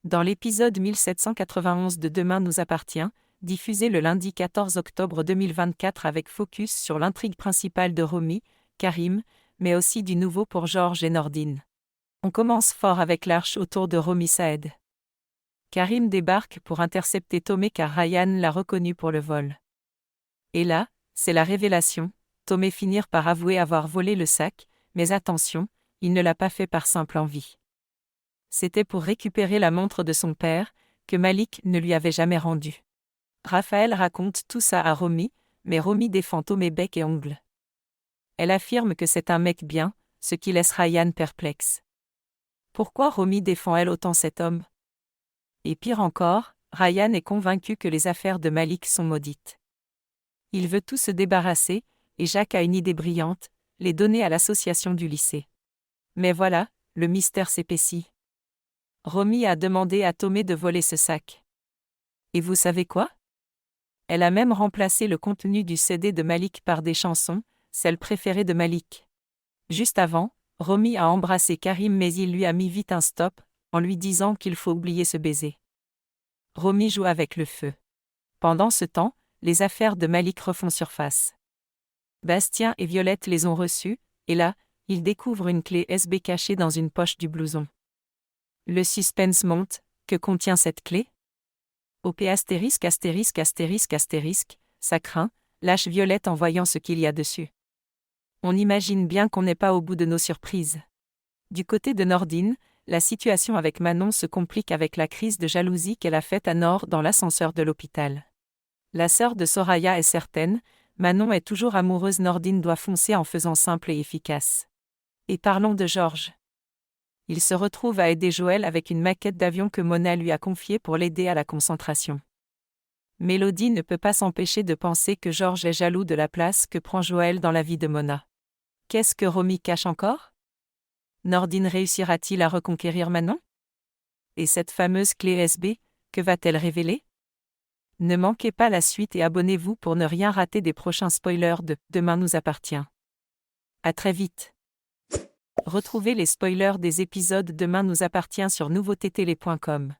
Dans l'épisode 1791 de Demain nous appartient, diffusé le lundi 14 octobre 2024 avec focus sur l'intrigue principale de Romy, Karim, mais aussi du nouveau pour George et Nordine. On commence fort avec l'arche autour de Romy Saed. Karim débarque pour intercepter Tomé car Ryan l'a reconnu pour le vol. Et là, c'est la révélation, Tomé finit par avouer avoir volé le sac, mais attention, il ne l'a pas fait par simple envie. C'était pour récupérer la montre de son père, que Malik ne lui avait jamais rendue. Raphaël raconte tout ça à Romy, mais Romy défend Tomé bec et ongles. Elle affirme que c'est un mec bien, ce qui laisse Ryan perplexe. Pourquoi Romy défend-elle autant cet homme? Et pire encore, Ryan est convaincu que les affaires de Malik sont maudites. Il veut tout se débarrasser, et Jacques a une idée brillante, les donner à l'association du lycée. Mais voilà, le mystère s'épaissit. Romy a demandé à Tomé de voler ce sac. Et vous savez quoi? Elle a même remplacé le contenu du CD de Malik par des chansons, celles préférées de Malik. Juste avant, Romy a embrassé Karim mais il lui a mis vite un stop, en lui disant qu'il faut oublier ce baiser. Romy joue avec le feu. Pendant ce temps, les affaires de Malik refont surface. Bastien et Violette les ont reçues, et là, ils découvrent une clé USB cachée dans une poche du blouson. Le suspense monte, que contient cette clé? OP astérisque astérisque astérisque astérisque, ça craint, lâche Violette en voyant ce qu'il y a dessus. On imagine bien qu'on n'est pas au bout de nos surprises. Du côté de Nordine, la situation avec Manon se complique avec la crise de jalousie qu'elle a faite à Nord dans l'ascenseur de l'hôpital. La sœur de Soraya est certaine, Manon est toujours amoureuse, Nordine doit foncer en faisant simple et efficace. Et parlons de Georges. Il se retrouve à aider Joël avec une maquette d'avion que Mona lui a confiée pour l'aider à la concentration. Mélodie ne peut pas s'empêcher de penser que Georges est jaloux de la place que prend Joël dans la vie de Mona. Qu'est-ce que Romy cache encore? Nordine réussira-t-il à reconquérir Manon? Et cette fameuse clé USB, que va-t-elle révéler? Ne manquez pas la suite et abonnez-vous pour ne rien rater des prochains spoilers de Demain nous appartient. À très vite. Retrouvez les spoilers des épisodes Demain nous appartient sur nouveautétélé.com.